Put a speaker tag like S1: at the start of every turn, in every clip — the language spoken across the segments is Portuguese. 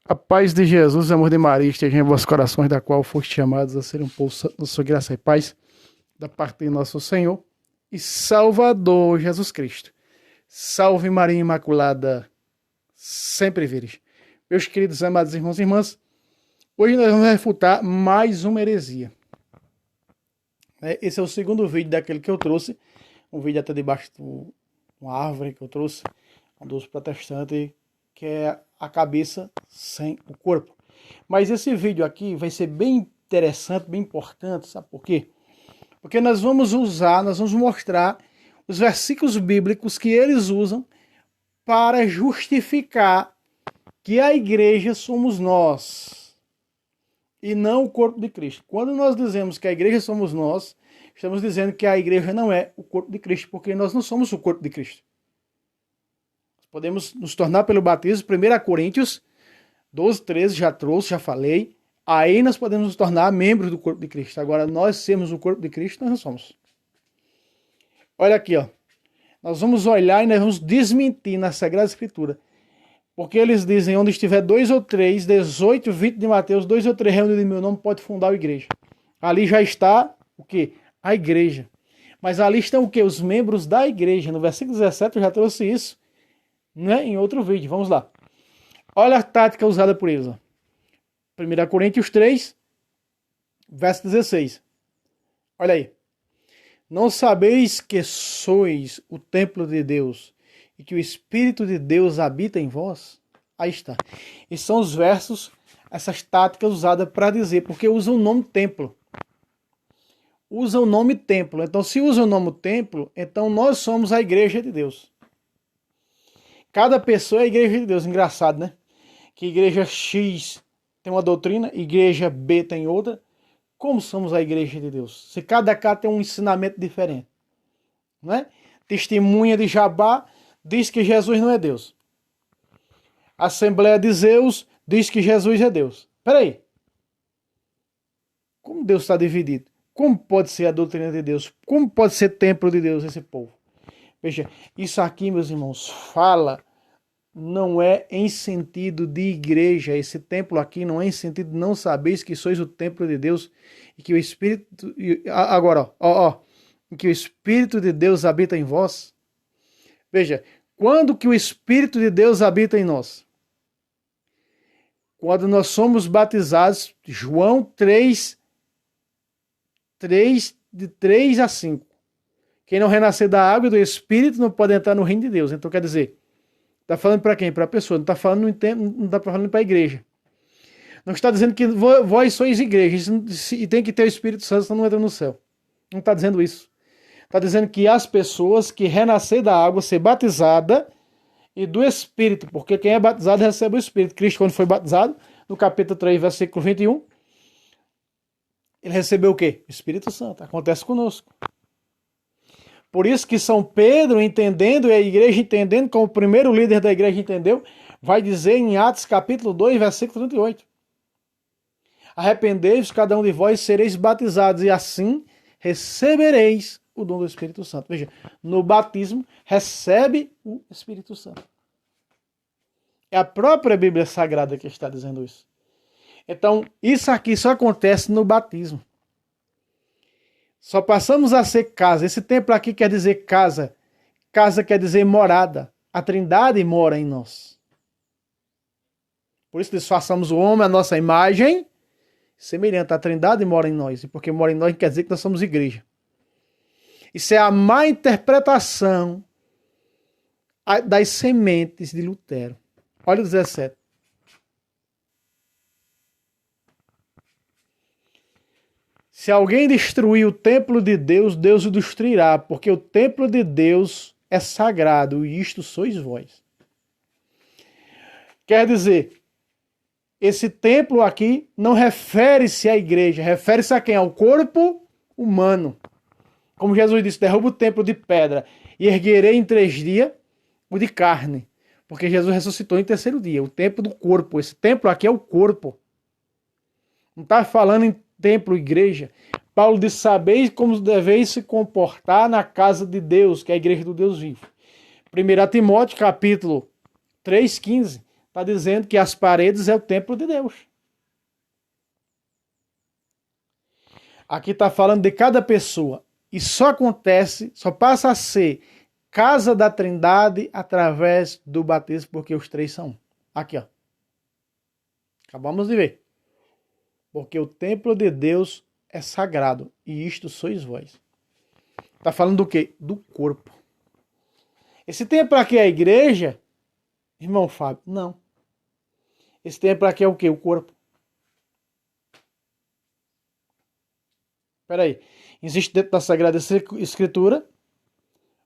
S1: A paz de Jesus, amor de Maria, esteja em vossos corações, da qual foste chamados a ser um povo santo da sua graça e paz, da parte de nosso Senhor e Salvador Jesus Cristo. Salve Maria Imaculada, sempre virgem. Meus queridos amados irmãos e irmãs, hoje nós vamos refutar mais uma heresia. Esse é o segundo vídeo daquele que eu trouxe, um vídeo até debaixo de uma árvore que eu trouxe, um dos protestantes, que é a cabeça sem o corpo. Mas esse vídeo aqui vai ser bem interessante, bem importante, sabe por quê? Porque nós vamos mostrar os versículos bíblicos que eles usam para justificar que a igreja somos nós e não o corpo de Cristo. Quando nós dizemos que a igreja somos nós, estamos dizendo que a igreja não é o corpo de Cristo, porque nós não somos o corpo de Cristo. Podemos nos tornar pelo batismo, 1 Coríntios 12, 13, já falei. Aí nós podemos nos tornar membros do corpo de Cristo. Agora, nós sermos o corpo de Cristo, nós não somos. Olha aqui, ó. Nós vamos olhar e nós vamos desmentir na Sagrada Escritura. Porque eles dizem, onde estiver 2 ou 3, 18, 20 de Mateus, 2 ou 3 reunidos em meu nome, pode fundar a igreja. Ali já está o quê? A igreja. Mas ali estão o quê? Os membros da igreja. No versículo 17 eu já trouxe isso, né, em outro vídeo. Vamos lá. Olha a tática usada por eles. Ó. 1 Coríntios 3, verso 16. Olha aí. Não sabeis que sois o templo de Deus e que o Espírito de Deus habita em vós? Aí está. Esses são os versos, essas táticas usadas para dizer, porque usa o nome templo. Usa o nome templo. Então, se usa o nome templo, então nós somos a igreja de Deus. Cada pessoa é a igreja de Deus. Engraçado, né? Que igreja X tem uma doutrina, igreja B tem outra. Como somos a igreja de Deus? Se cada cá tem um ensinamento diferente. Não é? Testemunha de Jabá diz que Jesus não é Deus. Assembleia de Zeus diz que Jesus é Deus. Espera aí. Como Deus está dividido? Como pode ser a doutrina de Deus? Como pode ser templo de Deus esse povo? Veja, isso aqui, meus irmãos, fala, não é em sentido de igreja. Esse templo aqui não é em sentido de não sabeis que sois o templo de Deus e que o Espírito... Agora, que o Espírito de Deus habita em vós. Veja, quando que o Espírito de Deus habita em nós? Quando nós somos batizados, João 3, de 3 a 5. Quem não renascer da água e do Espírito não pode entrar no reino de Deus. Então quer dizer, está falando para quem? Para a pessoa. Não está falando não está falando para a igreja. Não está dizendo que vós sois igreja e tem que ter o Espírito Santo, senão não entra no céu. Não está dizendo isso. Está dizendo que as pessoas que renascer da água, ser batizada e do Espírito, porque quem é batizado recebe o Espírito. Cristo, quando foi batizado, no capítulo 3, versículo 21, ele recebeu o quê? O Espírito Santo. Acontece conosco. Por isso que São Pedro, entendendo, e a igreja entendendo, como o primeiro líder da igreja entendeu, vai dizer em Atos capítulo 2, versículo 38. Arrependei-vos cada um de vós, sereis batizados, e assim recebereis o dom do Espírito Santo. Veja, no batismo, recebe o Espírito Santo. É a própria Bíblia Sagrada que está dizendo isso. Então, isso aqui só acontece no batismo. Só passamos a ser casa. Esse templo aqui quer dizer casa. Casa quer dizer morada. A Trindade mora em nós. Por isso disfarçamos o homem, a nossa imagem, semelhante. A Trindade mora em nós. E porque mora em nós quer dizer que nós somos igreja. Isso é a má interpretação das sementes de Lutero. Olha o 17. Se alguém destruir o templo de Deus, Deus o destruirá, porque o templo de Deus é sagrado, e isto sois vós. Quer dizer, esse templo aqui não refere-se à igreja, refere-se a quem? Ao corpo humano. Como Jesus disse, derruba o templo de pedra e erguerei em 3 dias o de carne. Porque Jesus ressuscitou em 3º dia, o templo do corpo. Esse templo aqui é o corpo. Não está falando em templo, igreja. Paulo diz, sabeis como deveis se comportar na casa de Deus, que é a igreja do Deus vivo. 1 Timóteo, capítulo 3,15, Está dizendo que as paredes é o templo de Deus. Aqui está falando de cada pessoa. E só passa a ser casa da Trindade através do batismo, porque os três são um. Aqui, ó. Acabamos de ver. Porque o templo de Deus é sagrado. E isto sois vós. Está falando do quê? Do corpo. Esse templo aqui é a igreja? Irmão Fábio, não. Esse templo aqui é o quê? O corpo. Espera aí. Existe dentro da Sagrada Escritura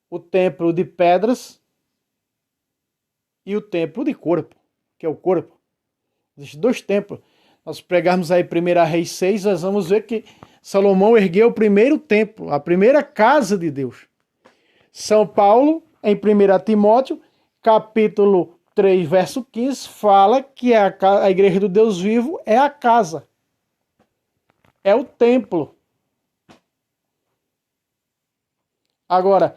S1: o templo de pedras e o templo de corpo, que é o corpo. Existem dois templos. Nós pregarmos aí 1 Reis 6, nós vamos ver que Salomão ergueu o primeiro templo, a primeira casa de Deus. São Paulo, em 1 Timóteo, capítulo 3, verso 15, fala que a igreja do Deus vivo é a casa. É o templo. Agora,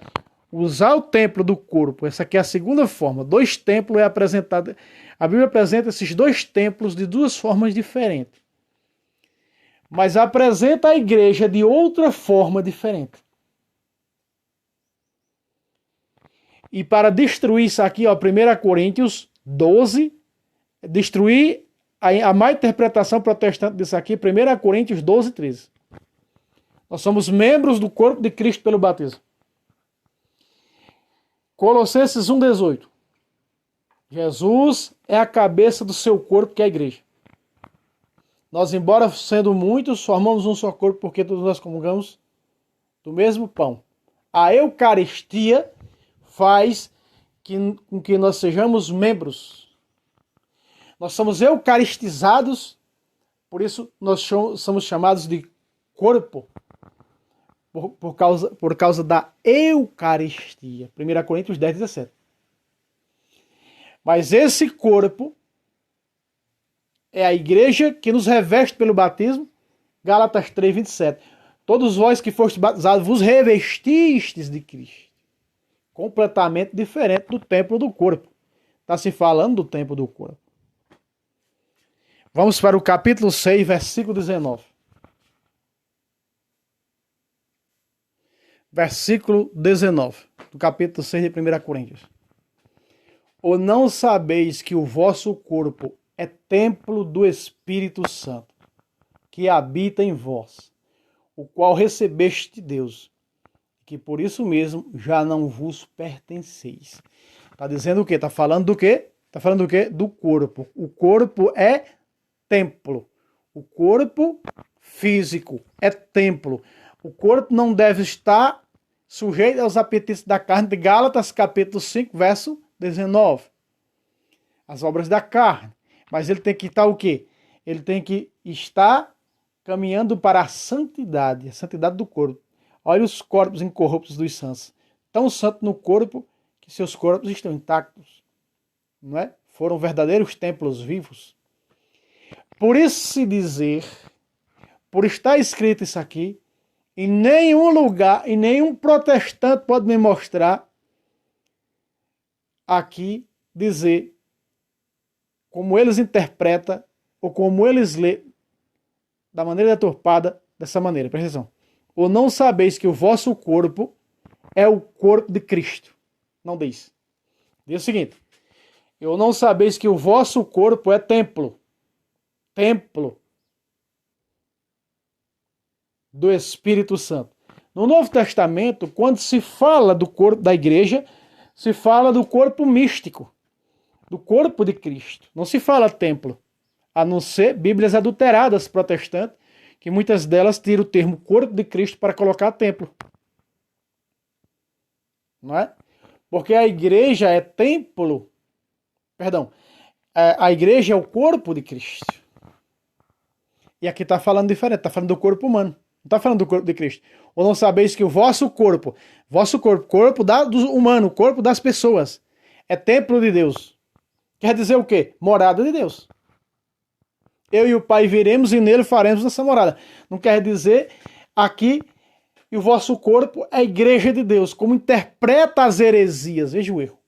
S1: usar o templo do corpo, essa aqui é a segunda forma. Dois templos é apresentado. A Bíblia apresenta esses dois templos de duas formas diferentes. Mas apresenta a igreja de outra forma diferente. E para destruir isso aqui, ó, 1 Coríntios 12, destruir a má interpretação protestante disso aqui, 1 Coríntios 12, 13. Nós somos membros do corpo de Cristo pelo batismo. Colossenses 1, 18. Jesus é a cabeça do seu corpo, que é a igreja. Nós, embora sendo muitos, formamos um só corpo, porque todos nós comungamos do mesmo pão. A Eucaristia faz com que nós sejamos membros. Nós somos eucaristizados, por isso nós somos chamados de corpo, por causa da Eucaristia. 1 Coríntios 10, 17. Mas esse corpo é a igreja que nos reveste pelo batismo. Gálatas 3, 27. Todos vós que fostes batizados vos revestistes de Cristo. Completamente diferente do templo do corpo. Está se falando do templo do corpo. Vamos para o capítulo 6, versículo 19. Versículo 19, do capítulo 6 de 1 Coríntios. Ou não sabeis que o vosso corpo é templo do Espírito Santo, que habita em vós, o qual recebeste de Deus, que por isso mesmo já não vos pertenceis. Está dizendo o quê? Está falando do quê? Está falando do quê? Do corpo. O corpo é templo. O corpo físico é templo. O corpo não deve estar sujeito aos apetites da carne, de Gálatas, capítulo 5, verso 19. As obras da carne. Mas ele tem que estar o quê? Ele tem que estar caminhando para a santidade do corpo. Olha os corpos incorruptos dos santos. Tão santo no corpo que seus corpos estão intactos. Não é? Foram verdadeiros templos vivos. Por isso se dizer, por estar escrito isso aqui, em nenhum lugar, e nenhum protestante pode me mostrar aqui, dizer como eles interpretam ou como eles lê da maneira deturpada dessa maneira. Presta atenção. Ou não sabeis que o vosso corpo é o corpo de Cristo. Não diz. Diz o seguinte. Ou não sabeis que o vosso corpo é templo. Templo do Espírito Santo. No Novo Testamento, quando se fala do corpo da igreja, se fala do corpo místico, do corpo de Cristo. Não se fala templo, a não ser Bíblias adulteradas protestantes, que muitas delas tiram o termo corpo de Cristo para colocar templo. Não é? Porque a igreja é templo, a igreja é o corpo de Cristo. E aqui está falando diferente, está falando do corpo humano. Não está falando do corpo de Cristo. Ou não sabeis que o vosso corpo, corpo do humano, corpo das pessoas, é templo de Deus. Quer dizer o quê? Morada de Deus. Eu e o Pai viremos e nele faremos essa morada. Não quer dizer aqui que o vosso corpo é a igreja de Deus, como interpreta as heresias. Veja o erro.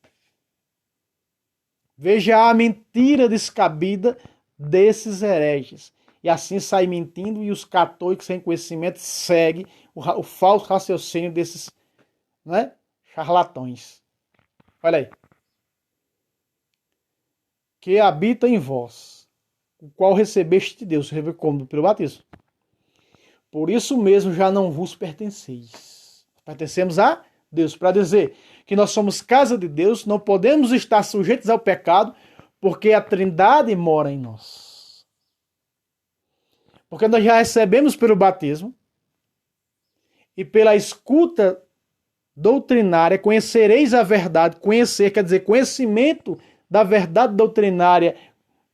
S1: Veja a mentira descabida desses hereges. E assim sai mentindo e os católicos sem conhecimento seguem o falso raciocínio desses, né, charlatões. Olha aí. Que habita em vós, o qual recebeste de Deus, como pelo batismo. Por isso mesmo já não vos pertenceis. Pertencemos a Deus. Para dizer que nós somos casa de Deus, não podemos estar sujeitos ao pecado, porque a Trindade mora em nós. Porque nós já recebemos pelo batismo e pela escuta doutrinária, conhecereis a verdade. Conhecer quer dizer conhecimento da verdade doutrinária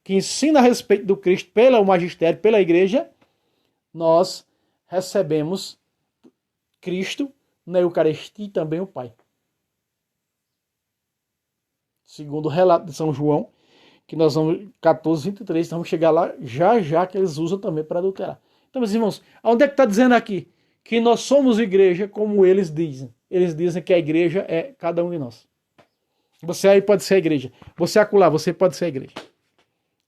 S1: que ensina a respeito do Cristo pelo magistério, pela igreja. Nós recebemos Cristo na Eucaristia e também o Pai. Segundo o relato de São João, que nós vamos, 14:23, vamos chegar lá já que eles usam também para adulterar. Então, meus irmãos, onde é que está dizendo aqui? Que nós somos igreja como eles dizem. Eles dizem que a igreja é cada um de nós. Você aí pode ser a igreja. Você acolá, você pode ser a igreja.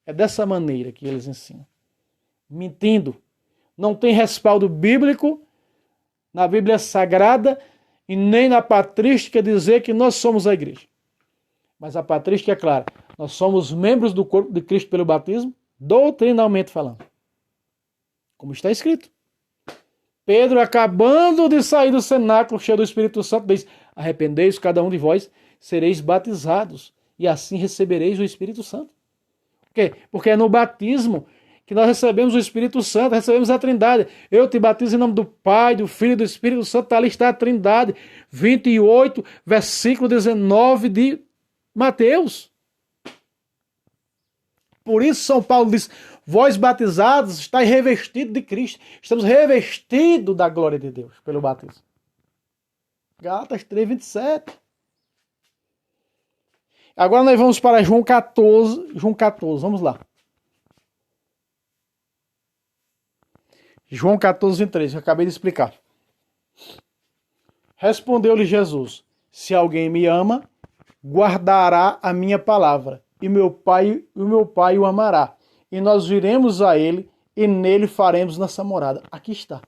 S1: É dessa maneira que eles ensinam. Mentindo. Não tem respaldo bíblico na Bíblia Sagrada e nem na patrística dizer que nós somos a igreja. Mas a patrística é clara. Nós somos membros do corpo de Cristo pelo batismo, doutrinalmente falando. Como está escrito. Pedro, acabando de sair do cenáculo, cheio do Espírito Santo, diz: arrependei-vos cada um de vós, sereis batizados, e assim recebereis o Espírito Santo. Por quê? Porque é no batismo que nós recebemos o Espírito Santo, recebemos a Trindade. Eu te batizo em nome do Pai, do Filho e do Espírito Santo. Ali está a Trindade. 28, versículo 19 de Mateus. Por isso São Paulo diz: vós batizados estáis revestidos de Cristo. Estamos revestidos da glória de Deus pelo batismo. Gálatas 3:27. Agora nós vamos para João 14. João 14, vamos lá. João 14:23, eu acabei de explicar. Respondeu-lhe Jesus: se alguém me ama, guardará a minha palavra, e o meu Pai o amará. E nós viremos a ele, e nele faremos nossa morada. Aqui está.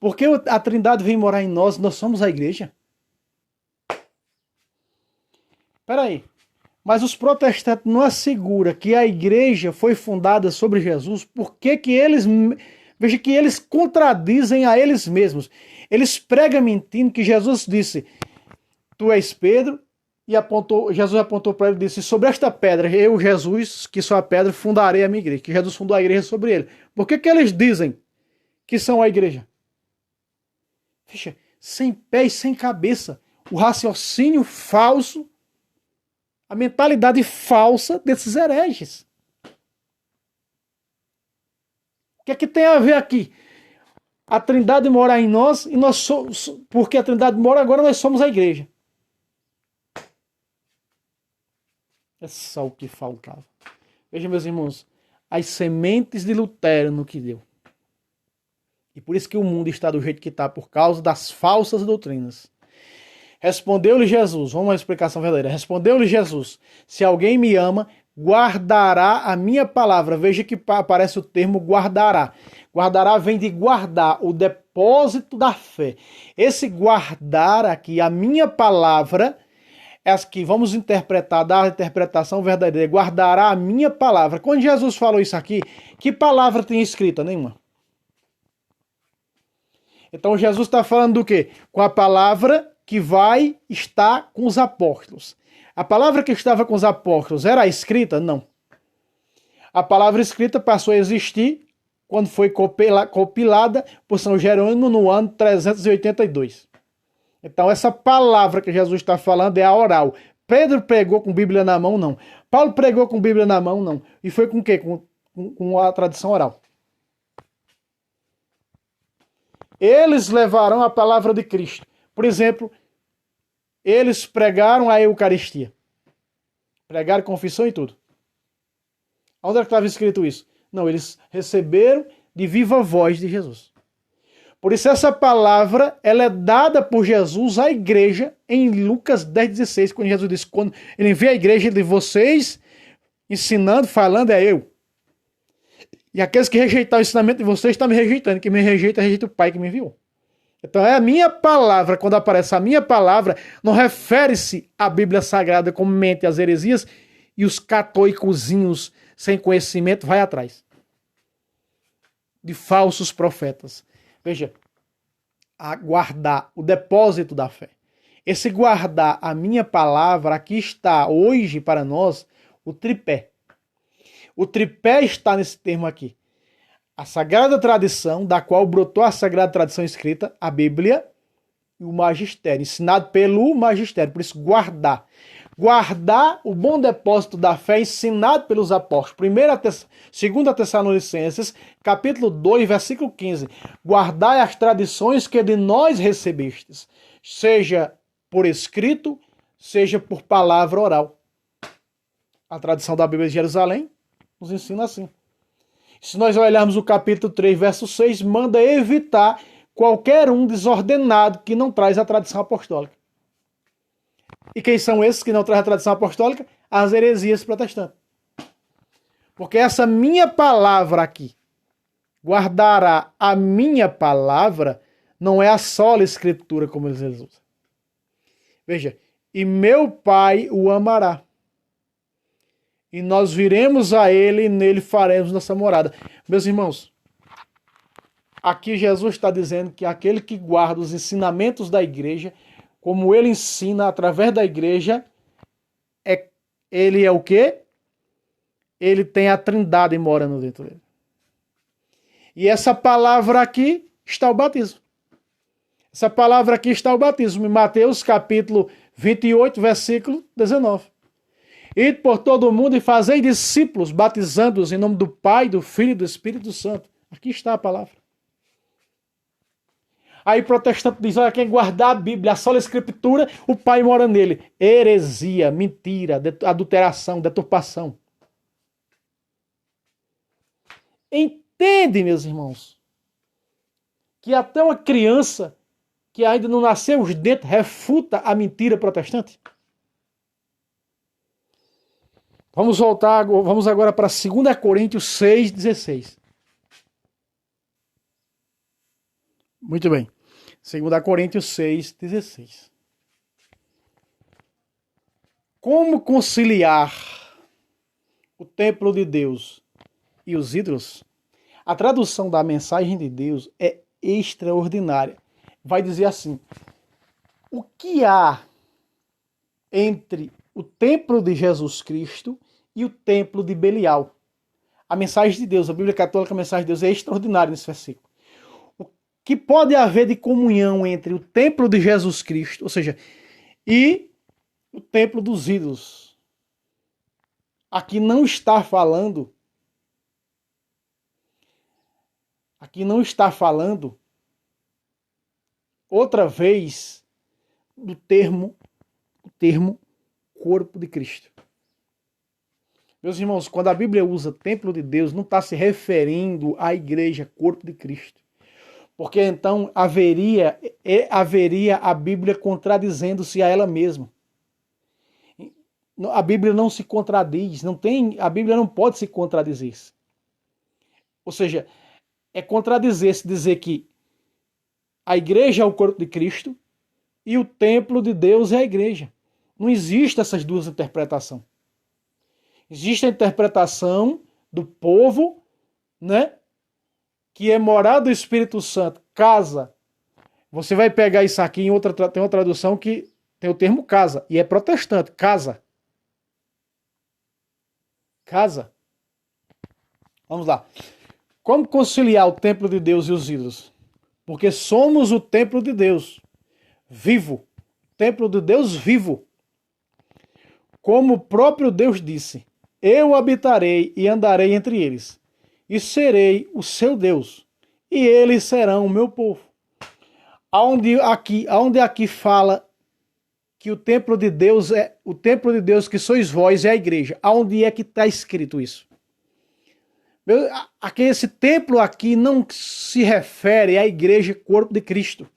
S1: Porque a Trindade vem morar em nós, nós somos a igreja. Espera aí. Mas os protestantes não asseguram que a igreja foi fundada sobre Jesus. Por que eles... Veja que eles contradizem a eles mesmos. Eles pregam mentindo que Jesus disse: tu és Pedro, e Jesus apontou para ele e disse: sobre esta pedra, eu, Jesus, que sou a pedra, fundarei a minha igreja. Que Jesus fundou a igreja sobre ele. Por que eles dizem que são a igreja? Veja, sem pé e sem cabeça. O raciocínio falso, a mentalidade falsa desses hereges. O que é que tem a ver aqui? A Trindade mora em nós e nós somos, porque a Trindade mora agora, nós somos a igreja. É só o que faltava. Veja, meus irmãos, as sementes de Lutero no que deu. E por isso que o mundo está do jeito que está, por causa das falsas doutrinas. Respondeu-lhe Jesus, vamos à explicação verdadeira. Respondeu-lhe Jesus: se alguém me ama, guardará a minha palavra. Veja que aparece o termo guardará. Guardará vem de guardar, o depósito da fé. Esse guardar aqui, a minha palavra, é as que vamos interpretar, dar a interpretação verdadeira. Guardará a minha palavra. Quando Jesus falou isso aqui, que palavra tinha escrita? Nenhuma. Então Jesus está falando do quê? Com a palavra que vai estar com os apóstolos. A palavra que estava com os apóstolos era escrita? Não. A palavra escrita passou a existir quando foi compilada por São Jerônimo no ano 382. Então essa palavra que Jesus está falando é a oral. Pedro pregou com Bíblia na mão? Não. Paulo pregou com Bíblia na mão? Não. E foi com o quê? Com a tradição oral. Eles levarão a palavra de Cristo. Por exemplo, eles pregaram a Eucaristia. Pregaram confissão e tudo. Onde é que estava escrito isso? Não, eles receberam de viva voz de Jesus. Por isso essa palavra, ela é dada por Jesus à igreja em Lucas 10,16, quando Jesus disse, quando ele envia a igreja de vocês, ensinando, falando, é eu. E aqueles que rejeitar o ensinamento de vocês estão me rejeitando. Quem me rejeita, rejeita o Pai que me enviou. Então é a minha palavra, quando aparece a minha palavra, não refere-se à Bíblia Sagrada como mente as heresias e os catóicozinhos sem conhecimento vai atrás de falsos profetas. Veja, a guardar o depósito da fé. Esse guardar a minha palavra, aqui está hoje para nós o tripé. O tripé está nesse termo aqui. A sagrada tradição, da qual brotou a sagrada tradição escrita, a Bíblia e o magistério, ensinado pelo magistério. Por isso, guardar. Guardar o bom depósito da fé ensinado pelos apóstolos. 2 Tessalonicenses, capítulo 2, versículo 15. Guardai as tradições que de nós recebestes, seja por escrito, seja por palavra oral. A tradição da Bíblia de Jerusalém nos ensina assim. Se nós olharmos o capítulo 3, verso 6, manda evitar qualquer um desordenado que não traz a tradição apostólica. E quem são esses que não trazem a tradição apostólica? As heresias protestantes. Porque essa minha palavra aqui, guardará a minha palavra, não é a sola escritura como eles usam. Veja, e meu Pai o amará. E nós viremos a ele e nele faremos nossa morada. Meus irmãos, aqui Jesus está dizendo que aquele que guarda os ensinamentos da igreja, como ele ensina através da igreja, ele é o quê? Ele tem a Trindade morando dentro dele. E essa palavra aqui está o batismo. Essa palavra aqui está o batismo. Em Mateus capítulo 28, versículo 19. Ide por todo o mundo e fazei discípulos, batizando-os em nome do Pai, do Filho e do Espírito Santo. Aqui está a palavra. Aí o protestante diz, olha, quem guardar a Bíblia, a sola escritura, o Pai mora nele. Heresia, mentira, adulteração, deturpação. Entende, meus irmãos, que até uma criança que ainda não nasceu os dentes refuta a mentira protestante? Vamos agora para 2 Coríntios 6,16. Muito bem. 2 Coríntios 6,16. Como conciliar o templo de Deus e os ídolos? A tradução da mensagem de Deus é extraordinária. Vai dizer assim: o que há entre o templo de Jesus Cristo e o templo de Belial? A mensagem de Deus, a Bíblia Católica, a mensagem de Deus é extraordinária nesse versículo. O que pode haver de comunhão entre o templo de Jesus Cristo, ou seja, e o templo dos ídolos? Aqui não está falando outra vez do termo corpo de Cristo. Meus irmãos, quando a Bíblia usa templo de Deus, não está se referindo à igreja, corpo de Cristo. Porque então haveria a Bíblia contradizendo-se a ela mesma. A Bíblia não se contradiz, a Bíblia não pode se contradizer. Ou seja, é contradizer-se dizer que a igreja é o corpo de Cristo e o templo de Deus é a igreja. Não existe essas duas interpretações. Existe a interpretação do povo, né, que é morada do Espírito Santo, casa. Você vai pegar isso aqui tem uma tradução que tem o termo casa, e é protestante, casa. Casa. Vamos lá. Como conciliar o templo de Deus e os ídolos? Porque somos o templo de Deus vivo. Templo de Deus vivo. Como o próprio Deus disse, eu habitarei e andarei entre eles, e serei o seu Deus, e eles serão o meu povo. Aonde aqui fala que o templo de Deus que sois vós é a igreja. Aonde é que está escrito isso? Aqui, esse templo aqui não se refere à igreja corpo de Cristo.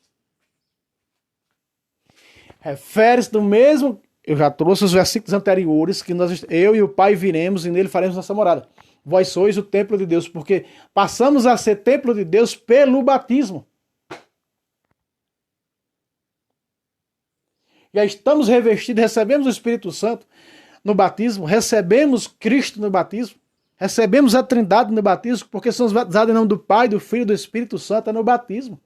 S1: Refere-se do mesmo... Eu já trouxe os versículos anteriores, que eu e o Pai viremos e nele faremos nossa morada. Vós sois o templo de Deus, porque passamos a ser templo de Deus pelo batismo. Já estamos revestidos, recebemos o Espírito Santo no batismo, recebemos Cristo no batismo, recebemos a Trindade no batismo, porque somos batizados em nome do Pai, do Filho e do Espírito Santo no batismo.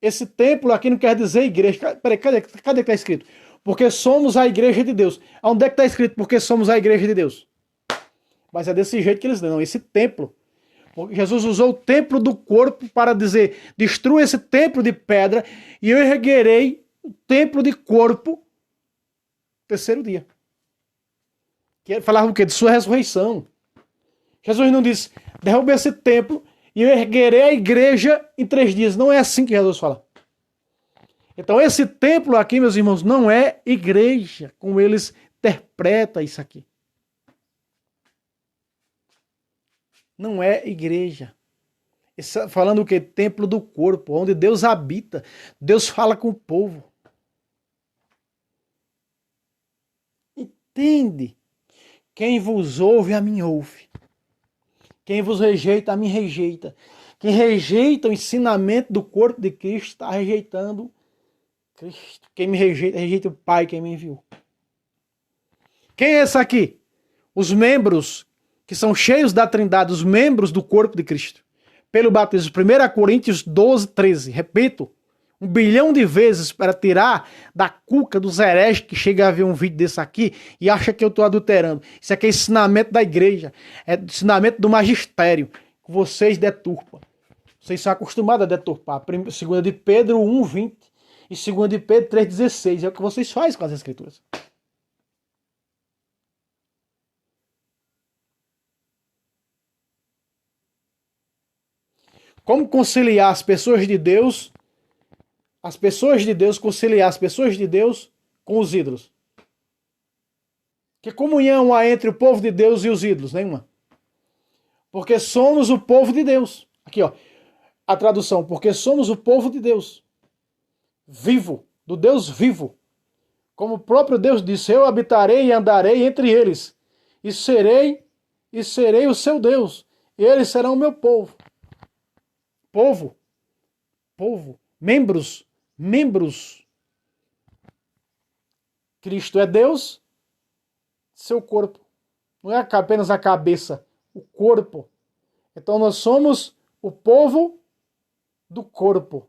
S1: Esse templo aqui não quer dizer igreja. Peraí, cadê que está escrito? Porque somos a igreja de Deus. Onde é que está escrito porque somos a igreja de Deus? Mas é desse jeito que eles dizem. Não, esse templo. Jesus usou o templo do corpo para dizer, destrua esse templo de pedra e eu erguerei o templo de corpo no terceiro dia. Que falava o quê? De sua ressurreição. Jesus não disse, derruba esse templo e eu erguerei a igreja em 3 dias. Não é assim que Jesus fala. Então esse templo aqui, meus irmãos, não é igreja, como eles interpretam isso aqui. Não é igreja. Falando o quê? Templo do corpo, onde Deus habita. Deus fala com o povo. Entende? Quem vos ouve, a mim ouve. Quem vos rejeita, a mim rejeita. Quem rejeita o ensinamento do corpo de Cristo, está rejeitando Cristo. Quem me rejeita, rejeita o Pai que me enviou. Quem é esse aqui? Os membros que são cheios da Trindade, os membros do corpo de Cristo. Pelo batismo. 1 Coríntios 12, 13. Repito, 1 bilhão de vezes para tirar da cuca dos hereges que chega a ver um vídeo desse aqui e acha que eu estou adulterando. Isso aqui é ensinamento da igreja. É ensinamento do magistério. Que vocês deturpam. Vocês são acostumados a deturpar. 2 de Pedro 1, 20 e 2 de Pedro 3, 16. É o que vocês fazem com as escrituras. Como conciliar as pessoas de Deus, conciliar as pessoas de Deus com os ídolos? Que comunhão há entre o povo de Deus e os ídolos? Nenhuma. Porque somos o povo de Deus. Aqui, ó, a tradução, porque somos o povo de Deus. Vivo, do Deus vivo. Como o próprio Deus disse, eu habitarei e andarei entre eles. E serei o seu Deus. E eles serão o meu povo. Povo, membros. Cristo é Deus, seu corpo. Não é apenas a cabeça, o corpo. Então nós somos o povo do corpo.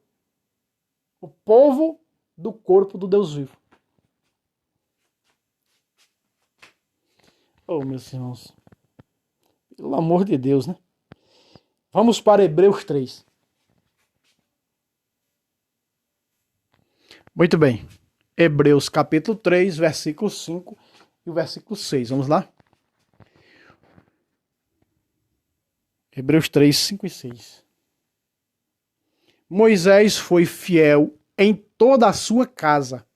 S1: O povo do corpo do Deus vivo. Oh, meus irmãos. Pelo amor de Deus, né? Vamos para Hebreus 3. Muito bem. Hebreus capítulo 3, versículo 5 e o versículo 6. Vamos lá? Hebreus 3, 5 e 6. Moisés foi fiel em toda a sua casa,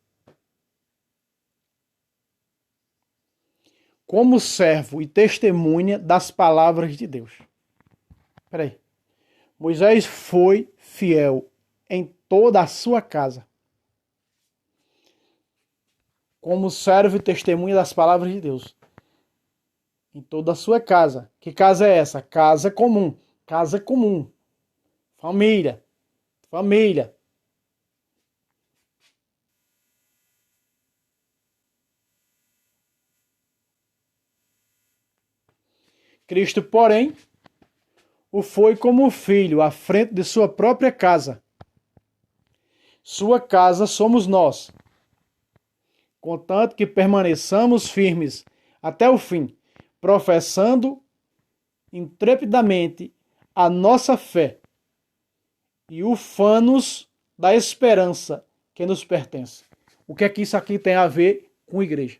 S1: como servo e testemunha das palavras de Deus. Espera aí. Moisés foi fiel em toda a sua casa, como servo e testemunha das palavras de Deus. Em toda a sua casa. Que casa é essa? Casa comum. Casa comum. Família. Família. Cristo, porém, o foi como filho à frente de sua própria casa. Sua casa somos nós, contanto que permaneçamos firmes até o fim, professando intrepidamente a nossa fé e ufanos da esperança que nos pertence. O que é que isso aqui tem a ver com igreja?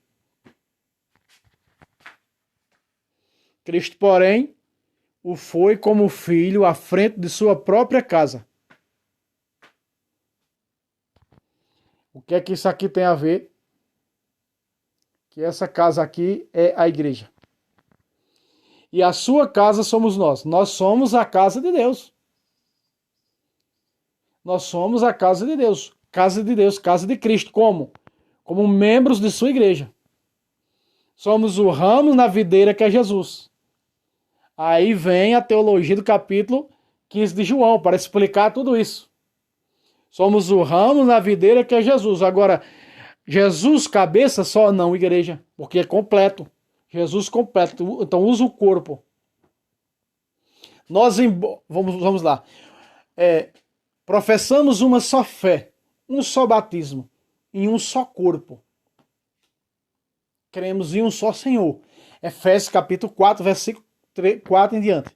S1: Cristo, porém, o foi como filho à frente de sua própria casa. O que é que isso aqui tem a ver que essa casa aqui é a igreja. E a sua casa somos nós. Nós somos a casa de Deus. Nós somos a casa de Deus. Casa de Deus, casa de Cristo. Como? Como membros de sua igreja. Somos o ramo na videira que é Jesus. Aí vem a teologia do capítulo 15 de João, para explicar tudo isso. Somos o ramo na videira que é Jesus. Agora, Jesus cabeça só não, igreja, porque é completo. Jesus completo, então usa o corpo. Nós, vamos lá, professamos uma só fé, um só batismo, em um só corpo. Cremos em um só Senhor. Efésios capítulo 4, versículo 4 em diante.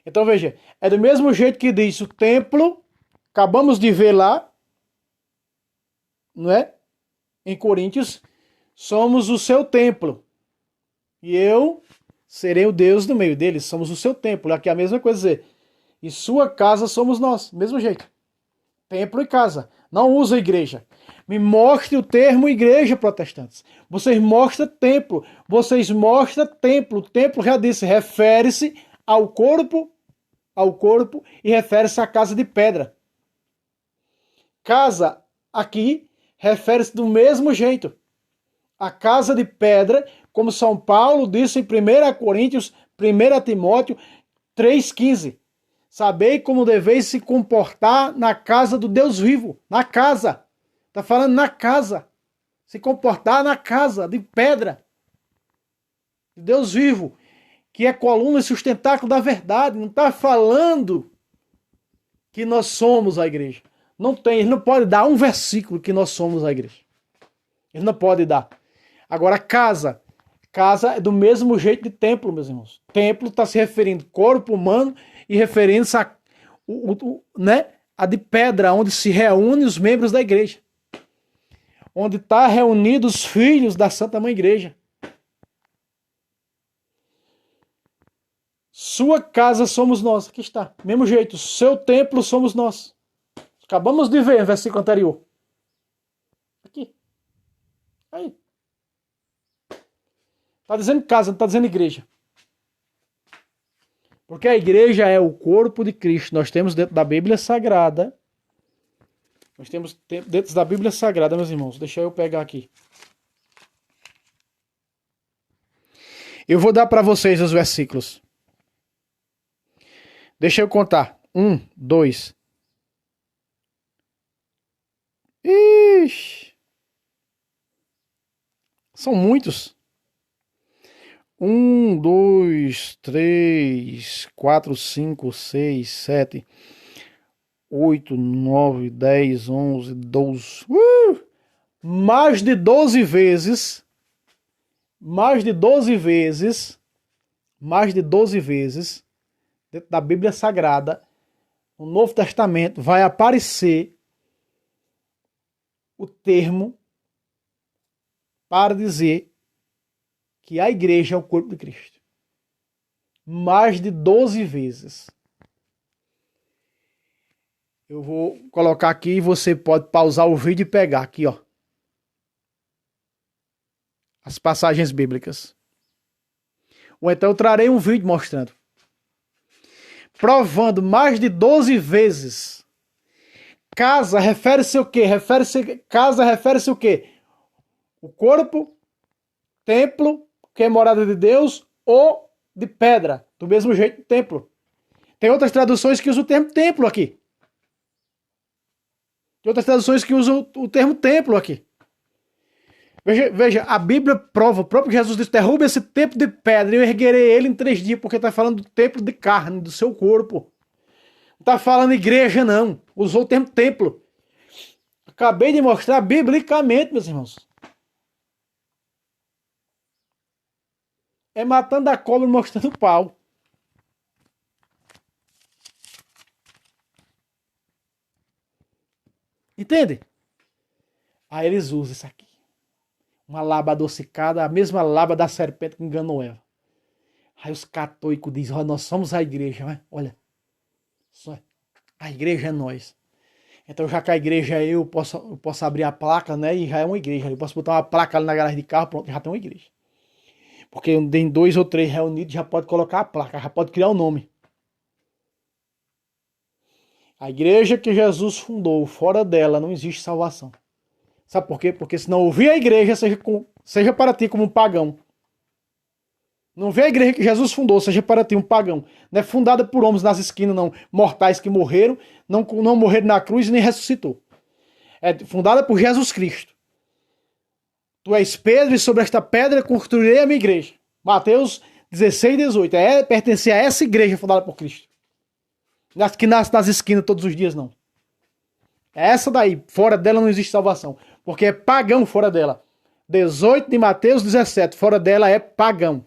S1: Então veja, é do mesmo jeito que diz o templo, acabamos de ver lá, não é? Em Coríntios, somos o seu templo. E eu serei o Deus no meio deles, somos o seu templo. Aqui é a mesma coisa dizer. E sua casa somos nós, mesmo jeito. Templo e casa. Não usa igreja. Me mostre o termo igreja, protestantes. Vocês mostram templo. Vocês mostram templo. O templo, já disse, refere-se ao corpo e refere-se à casa de pedra. Casa aqui refere-se do mesmo jeito. A casa de pedra, como São Paulo disse em 1 Coríntios, 1 Timóteo 3,15. Sabei como deveis se comportar na casa do Deus vivo. Na casa. Está falando na casa. Se comportar na casa de pedra. De Deus vivo. Que é coluna e sustentáculo da verdade. Não está falando que nós somos a igreja. Não tem. Ele não pode dar um versículo que nós somos a igreja. Ele não pode dar. Agora, casa. Casa é do mesmo jeito de templo, meus irmãos. Templo está se referindo ao corpo humano e referindo-se a, a de pedra, onde se reúnem os membros da igreja. Onde está reunidos os filhos da Santa Mãe Igreja. Sua casa somos nós. Aqui está. Mesmo jeito. Seu templo somos nós. Acabamos de ver o versículo anterior. Aqui. Aí. Está dizendo casa, não está dizendo igreja. Porque a igreja é o corpo de Cristo. Nós temos dentro da Bíblia Sagrada. Nós temos dentro da Bíblia Sagrada, meus irmãos. Deixa eu pegar aqui. Eu vou dar para vocês os versículos. Deixa eu contar. 1, 2. Ixi. São muitos. 1, 2, 3, 4, 5, 6, 7, 8, 9, 10, 11, 12. Mais de 12 vezes. Mais de 12 vezes. Mais de 12 vezes. Dentro da Bíblia Sagrada. No Novo Testamento vai aparecer o termo para dizer que a igreja é o corpo de Cristo. Mais de 12 vezes. Eu vou colocar aqui e você pode pausar o vídeo e pegar aqui, ó. As passagens bíblicas. Ou então eu trarei um vídeo mostrando. Provando mais de 12 vezes. Casa refere-se ao quê? Casa refere-se ao quê? O corpo, templo, que é morada de Deus, ou de pedra. Do mesmo jeito, templo. Tem outras traduções que usam o termo templo aqui. Tem outras traduções que usam o termo templo aqui. Veja, a Bíblia prova, o próprio Jesus disse, derruba esse templo de pedra e eu erguerei ele em 3 dias, porque está falando do templo de carne, do seu corpo. Não está falando igreja, não. Usou o termo templo. Acabei de mostrar biblicamente, meus irmãos. É matando a cobra e mostrando o pau. Entende? Aí eles usam isso aqui. Uma lábia adocicada, a mesma lábia da serpente que enganou Eva. Aí os católicos dizem, nós somos a igreja, né? Olha. A igreja é nós. Então, já que a igreja eu posso abrir a placa, né? E já é uma igreja. Eu posso botar uma placa ali na garagem de carro, pronto, já tem uma igreja. Porque em 2 ou 3 reunidos já pode colocar a placa, já pode criar o nome. A igreja que Jesus fundou, fora dela não existe salvação. Sabe por quê? Porque se não ouvir a igreja, seja para ti como um pagão. Não vê a igreja que Jesus fundou, seja para ti um pagão. Não é fundada por homens nas esquinas, não. Mortais que morreram, não morreram na cruz e nem ressuscitou. É fundada por Jesus Cristo. Tu és Pedro e sobre esta pedra construirei a minha igreja. Mateus 16, 18. Pertencer a essa igreja fundada por Cristo. Que nasce nas esquinas todos os dias, não. É essa daí. Fora dela não existe salvação. Porque é pagão fora dela. 18 de Mateus 17. Fora dela é pagão.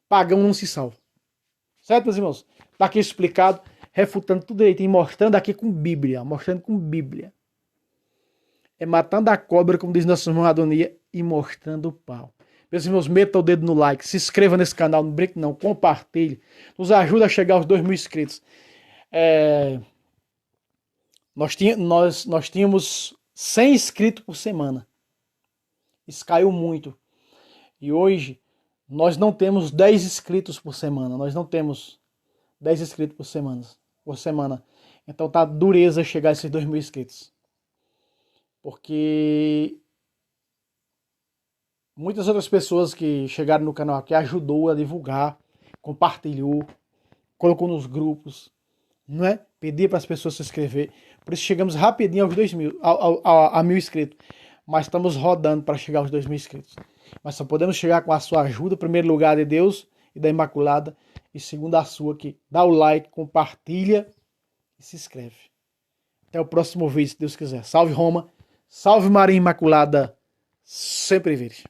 S1: Pagão não se salva. Certo, meus irmãos? Está aqui explicado, refutando tudo direitinho, mostrando aqui com Bíblia. Mostrando com Bíblia. É matando a cobra, como diz nosso irmão Adonia, e mostrando o pau. Meus irmãos, meta o dedo no like, se inscreva nesse canal, não brinque não, compartilhe. Nos ajuda a chegar aos 2.000 inscritos. Nós tínhamos 100 inscritos por semana. Isso caiu muito. E hoje nós não temos 10 inscritos por semana. Nós não temos 10 inscritos por semana. Então tá dureza chegar a esses 2.000 inscritos. Porque muitas outras pessoas que chegaram no canal aqui ajudou a divulgar, compartilhou, colocou nos grupos, não é? Pedir para as pessoas se inscrever. Por isso chegamos rapidinho aos 2.000, a 1.000 inscritos. Mas estamos rodando para chegar aos 2.000 inscritos. Mas só podemos chegar com a sua ajuda, em primeiro lugar de Deus e da Imaculada, e segundo a sua, que dá o like, compartilha e se inscreve. Até o próximo vídeo, se Deus quiser. Salve Roma, salve Maria Imaculada, sempre virgem.